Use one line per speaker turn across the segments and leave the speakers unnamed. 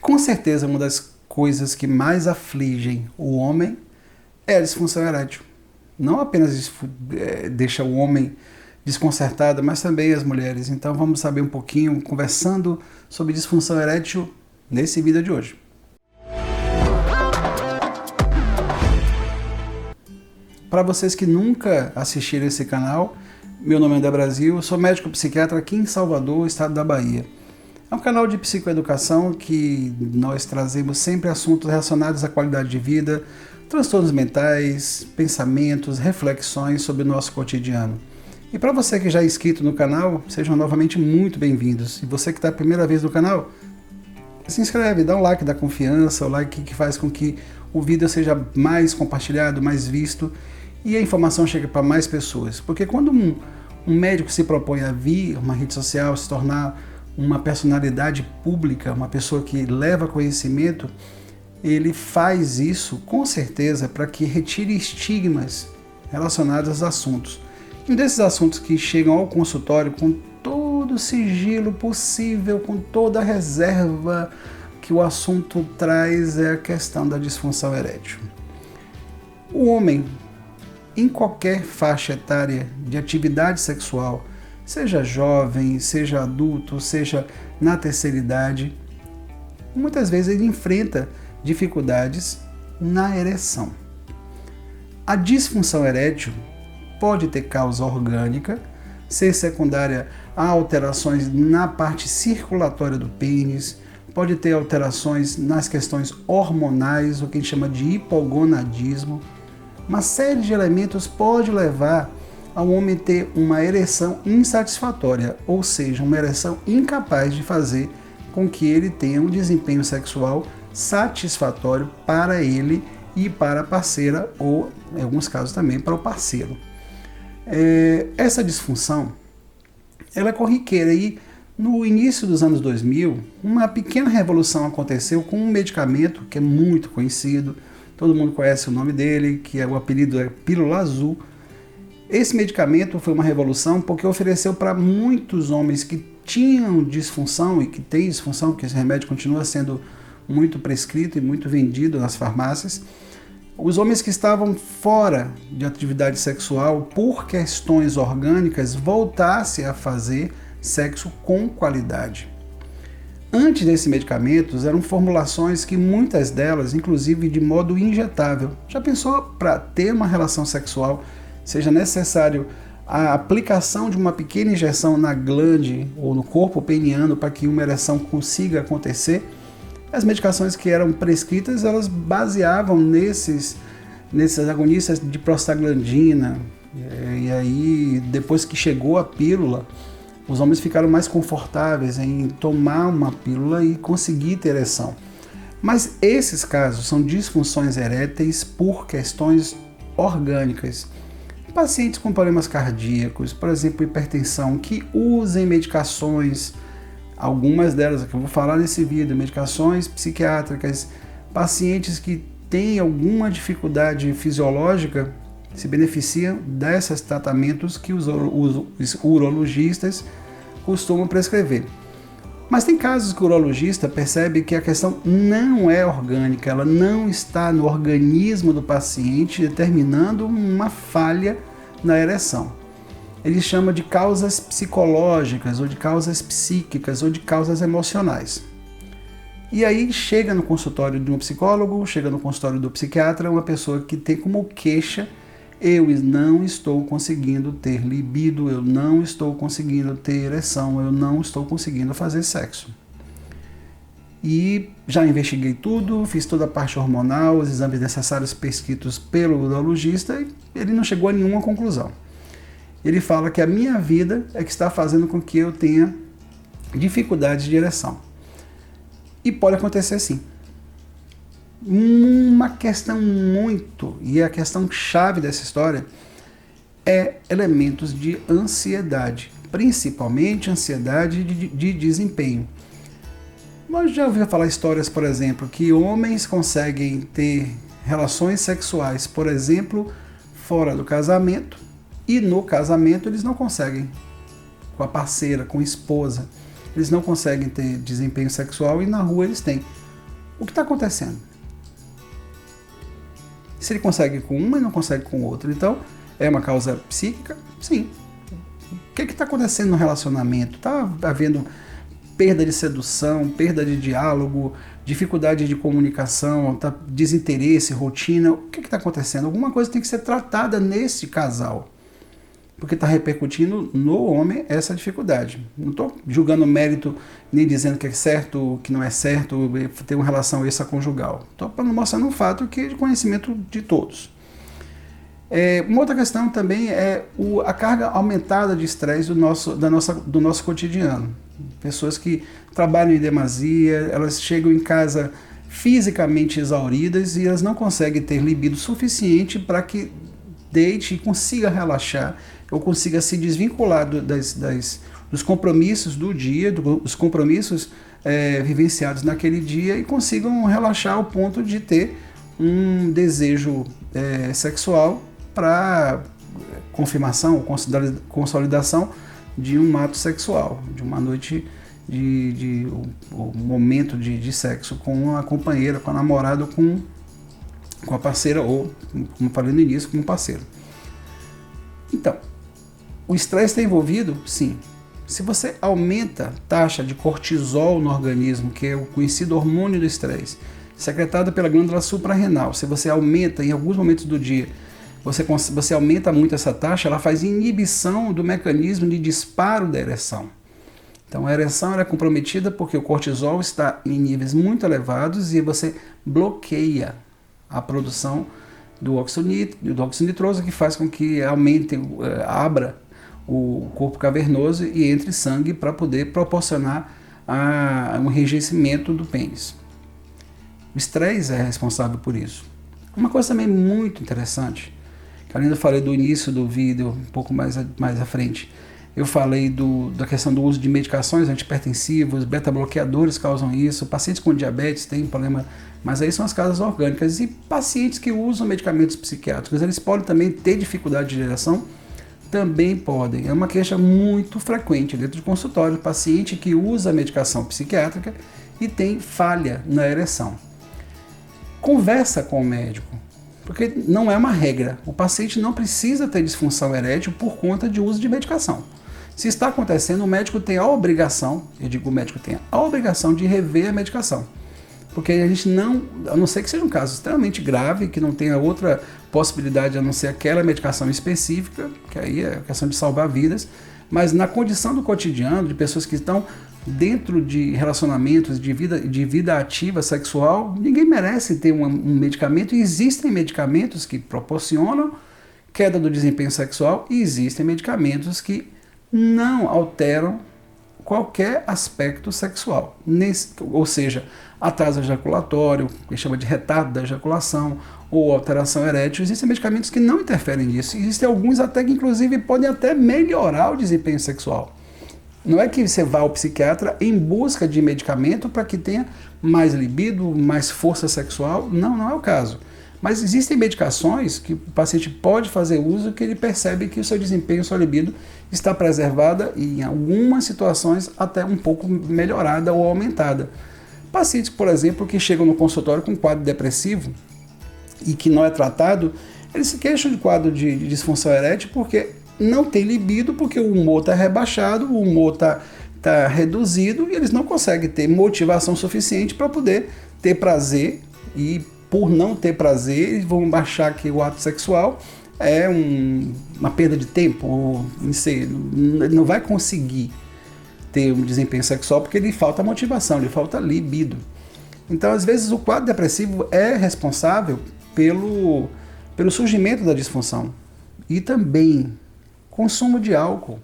Com certeza, uma das coisas que mais afligem o homem é a disfunção erétil. Não apenas deixa o homem desconcertado, mas também as mulheres. Então vamos saber um pouquinho, conversando sobre disfunção erétil nesse vídeo de hoje. Para vocês que nunca assistiram esse canal, meu nome é André Brasil, sou médico psiquiatra aqui em Salvador, estado da Bahia. É um canal de psicoeducação que nós trazemos sempre assuntos relacionados à qualidade de vida, transtornos mentais, pensamentos, reflexões sobre o nosso cotidiano. E para você que já é inscrito no canal, sejam novamente muito bem-vindos. E você que está a primeira vez no canal, se inscreve, dá um like da confiança, o like que faz com que o vídeo seja mais compartilhado, mais visto e a informação chegue para mais pessoas. Porque quando um médico se propõe a vir uma rede social, se tornar uma personalidade pública, uma pessoa que leva conhecimento, ele faz isso com certeza para que retire estigmas relacionados aos assuntos. E um desses assuntos que chegam ao consultório com todo o sigilo possível, com toda a reserva que o assunto traz, é a questão da disfunção erétil. O homem, em qualquer faixa etária de atividade sexual, seja jovem, seja adulto, seja na terceira idade, muitas vezes ele enfrenta dificuldades na ereção. A disfunção erétil pode ter causa orgânica, ser secundária a alterações na parte circulatória do pênis, pode ter alterações nas questões hormonais, o que a gente chama de hipogonadismo. Uma série de elementos pode levar ao homem ter uma ereção insatisfatória, ou seja, uma ereção incapaz de fazer com que ele tenha um desempenho sexual satisfatório para ele e para a parceira, ou em alguns casos também para o parceiro. Essa disfunção ela é corriqueira e no início dos anos 2000, uma pequena revolução aconteceu com um medicamento que é muito conhecido, todo mundo conhece o nome dele, que o apelido é pílula azul. Esse medicamento foi uma revolução porque ofereceu para muitos homens que tinham disfunção e que têm disfunção, porque esse remédio continua sendo muito prescrito e muito vendido nas farmácias, os homens que estavam fora de atividade sexual por questões orgânicas voltassem a fazer sexo com qualidade. Antes desses medicamentos eram formulações que muitas delas, inclusive de modo injetável. Já pensou para ter uma relação sexual seja necessário a aplicação de uma pequena injeção na glande ou no corpo peniano para que uma ereção consiga acontecer? As medicações que eram prescritas, elas baseavam nesses agonistas de prostaglandina. E aí, depois que chegou a pílula, os homens ficaram mais confortáveis em tomar uma pílula e conseguir ter ereção. Mas esses casos são disfunções eréteis por questões orgânicas. Pacientes com problemas cardíacos, por exemplo, hipertensão, que usem medicações, algumas delas que eu vou falar nesse vídeo, medicações psiquiátricas, pacientes que têm alguma dificuldade fisiológica, se beneficiam desses tratamentos que os urologistas costumam prescrever. Mas tem casos que o urologista percebe que a questão não é orgânica, ela não está no organismo do paciente, determinando uma falha na ereção. Ele chama de causas psicológicas, ou de causas psíquicas, ou de causas emocionais. E aí chega no consultório de um psicólogo, chega no consultório do psiquiatra, uma pessoa que tem como queixa: eu não estou conseguindo ter libido, eu não estou conseguindo ter ereção, eu não estou conseguindo fazer sexo. E já investiguei tudo, fiz toda a parte hormonal, os exames necessários prescritos pelo urologista, e ele não chegou a nenhuma conclusão. Ele fala que a minha vida é que está fazendo com que eu tenha dificuldades de ereção. E pode acontecer sim. Uma questão e a questão chave dessa história é elementos de ansiedade, principalmente ansiedade de desempenho. Nós já ouvimos falar histórias, por exemplo, que homens conseguem ter relações sexuais, por exemplo, fora do casamento, e no casamento eles não conseguem, com a parceira, com a esposa, eles não conseguem ter desempenho sexual e na rua eles têm. O que está acontecendo? Se ele consegue com uma e não consegue com outra, então é uma causa psíquica? Sim. O que está acontecendo no relacionamento? Está havendo perda de sedução, perda de diálogo, dificuldade de comunicação, desinteresse, rotina? O que está acontecendo? Alguma coisa tem que ser tratada nesse casal, porque está repercutindo no homem essa dificuldade. Não estou julgando o mérito, nem dizendo que é certo, que não é certo ter uma relação extraconjugal. Estou mostrando um fato que é de conhecimento de todos. Uma outra questão também é a carga aumentada de estresse do nosso cotidiano. Pessoas que trabalham em demasia, elas chegam em casa fisicamente exauridas e elas não conseguem ter libido suficiente para que deite e consiga relaxar, ou consiga se desvincular dos compromissos do dia, dos compromissos vivenciados naquele dia, e consigam relaxar ao ponto de ter um desejo sexual para confirmação, consolidação de um ato sexual, de uma noite um momento de sexo com a companheira, com a namorada, com a parceira, ou, como falei no início, com um parceiro. Então, o estresse está envolvido? Sim. Se você aumenta a taxa de cortisol no organismo, que é o conhecido hormônio do estresse, secretado pela glândula suprarrenal, se você aumenta em alguns momentos do dia, você aumenta muito essa taxa, ela faz inibição do mecanismo de disparo da ereção. Então a ereção é comprometida porque o cortisol está em níveis muito elevados e você bloqueia a produção do óxido nitroso, que faz com que abra o corpo cavernoso e entre sangue para poder proporcionar um enrijecimento do pênis. O estresse é responsável por isso. Uma coisa também muito interessante, que além de eu falei do início do vídeo, um pouco mais à frente, eu falei da questão do uso de medicações antihipertensivos, beta-bloqueadores causam isso, pacientes com diabetes têm problema, mas aí são as causas orgânicas, e pacientes que usam medicamentos psiquiátricos, eles podem também ter dificuldade de ereção, também podem. É uma queixa muito frequente dentro de consultório, paciente que usa medicação psiquiátrica e tem falha na ereção. Conversa com o médico, porque não é uma regra. O paciente não precisa ter disfunção erétil por conta de uso de medicação. Se está acontecendo, o médico tem a obrigação, o médico tem a obrigação de rever a medicação. Porque a gente a não ser que seja um caso extremamente grave, que não tenha outra possibilidade a não ser aquela medicação específica, que aí é questão de salvar vidas, mas na condição do cotidiano, de pessoas que estão dentro de relacionamentos, de vida ativa sexual, ninguém merece ter um medicamento, e existem medicamentos que proporcionam queda do desempenho sexual, e existem medicamentos que não alteram qualquer aspecto sexual, ou seja, atraso ejaculatório, que chama de retardo da ejaculação, ou alteração erétil. Existem medicamentos que não interferem nisso, existem alguns até que inclusive podem até melhorar o desempenho sexual. Não é que você vá ao psiquiatra em busca de medicamento para que tenha mais libido, mais força sexual, não é o caso. Mas existem medicações que o paciente pode fazer uso, que ele percebe que o seu desempenho, sua libido está preservada e em algumas situações até um pouco melhorada ou aumentada. Pacientes, por exemplo, que chegam no consultório com quadro depressivo e que não é tratado, eles se queixam de quadro de disfunção erétil porque não tem libido, porque o humor está rebaixado, o humor está reduzido, e eles não conseguem ter motivação suficiente para poder ter prazer, e por não ter prazer, eles vão achar que o ato sexual é uma perda de tempo, ou não vai conseguir ter um desempenho sexual porque lhe falta motivação, lhe falta libido. Então, às vezes, o quadro depressivo é responsável pelo surgimento da disfunção. E também consumo de álcool.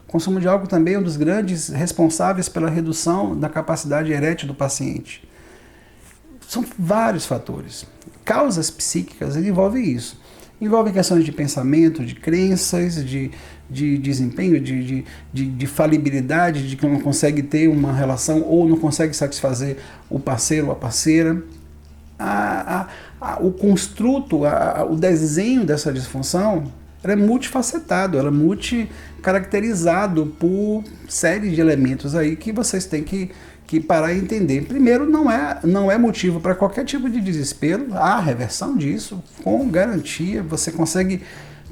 Consumo de álcool também é um dos grandes responsáveis pela redução da capacidade erétil do paciente. São vários fatores. Causas psíquicas envolvem isso. Envolvem questões de pensamento, de crenças, de desempenho, de falibilidade, de que não consegue ter uma relação ou não consegue satisfazer o parceiro ou a parceira. O construto, o desenho dessa disfunção, ela é multifacetado, ela é multicaracterizado por série de elementos aí que vocês têm que que parar e entender. Primeiro, não é motivo para qualquer tipo de desespero. Há reversão disso, com garantia. Você consegue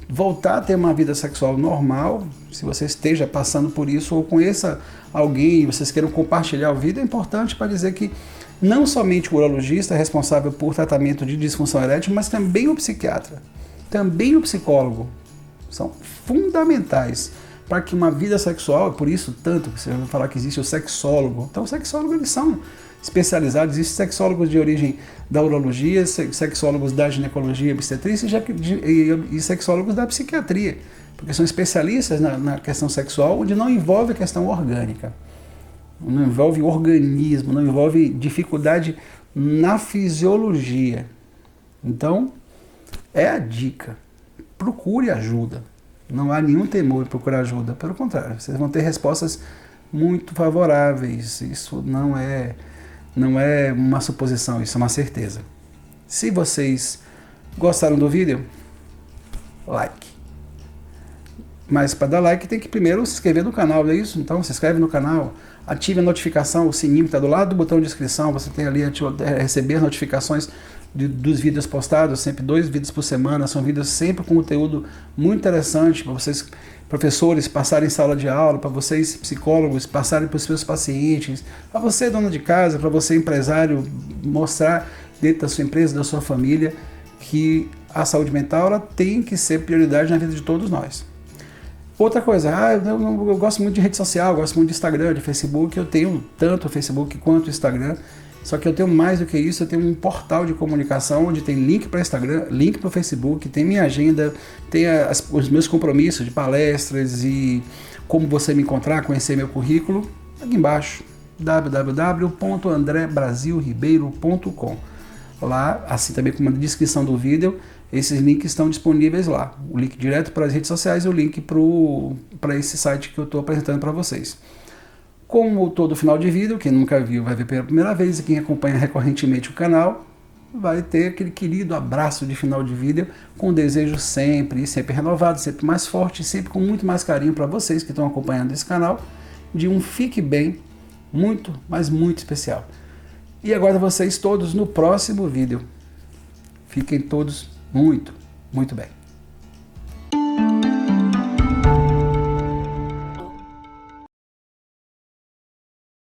voltar a ter uma vida sexual normal, se você esteja passando por isso ou conheça alguém e vocês queiram compartilhar a vida. É importante para dizer que não somente o urologista é responsável por tratamento de disfunção erétil, mas também o psiquiatra, também o psicólogo. São fundamentais para que uma vida sexual, por isso tanto que você vai falar que existe o sexólogo. Então, os sexólogos, eles são especializados. Existem sexólogos de origem da urologia, sexólogos da ginecologia, obstetrícia e sexólogos da psiquiatria, porque são especialistas na questão sexual, onde não envolve a questão orgânica, não envolve organismo, não envolve dificuldade na fisiologia. Então, é a dica. Procure ajuda. Não há nenhum temor em procurar ajuda. Pelo contrário, vocês vão ter respostas muito favoráveis. Isso não é uma suposição, isso é uma certeza. Se vocês gostaram do vídeo, like. Mas para dar like tem que primeiro se inscrever no canal, não é isso? Então se inscreve no canal, ative a notificação, o sininho que está do lado do botão de inscrição. Você tem ali receber as notificações dos vídeos postados, sempre 2 vídeos por semana. São vídeos sempre com conteúdo muito interessante para vocês, professores, passarem em sala de aula, para vocês, psicólogos, passarem para os seus pacientes, para você, dona de casa, para você, empresário, mostrar dentro da sua empresa, da sua família, que a saúde mental ela tem que ser prioridade na vida de todos nós. Outra coisa, eu gosto muito de rede social, eu gosto muito de Instagram, de Facebook. Eu tenho tanto o Facebook quanto o Instagram. Só que eu tenho mais do que isso, eu tenho um portal de comunicação onde tem link para Instagram, link para o Facebook, tem minha agenda, tem os meus compromissos de palestras e como você me encontrar, conhecer meu currículo, aqui embaixo, www.andrebrasilribeiro.com. Lá, assim também como na descrição do vídeo, esses links estão disponíveis lá. O link direto para as redes sociais e o link para esse site que eu estou apresentando para vocês. Como todo final de vídeo, quem nunca viu vai ver pela primeira vez, e quem acompanha recorrentemente o canal vai ter aquele querido abraço de final de vídeo, com desejo sempre renovado, sempre mais forte, sempre com muito mais carinho para vocês que estão acompanhando esse canal, de um fique bem muito, mas muito especial. E aguardo vocês todos no próximo vídeo. Fiquem todos muito, muito bem.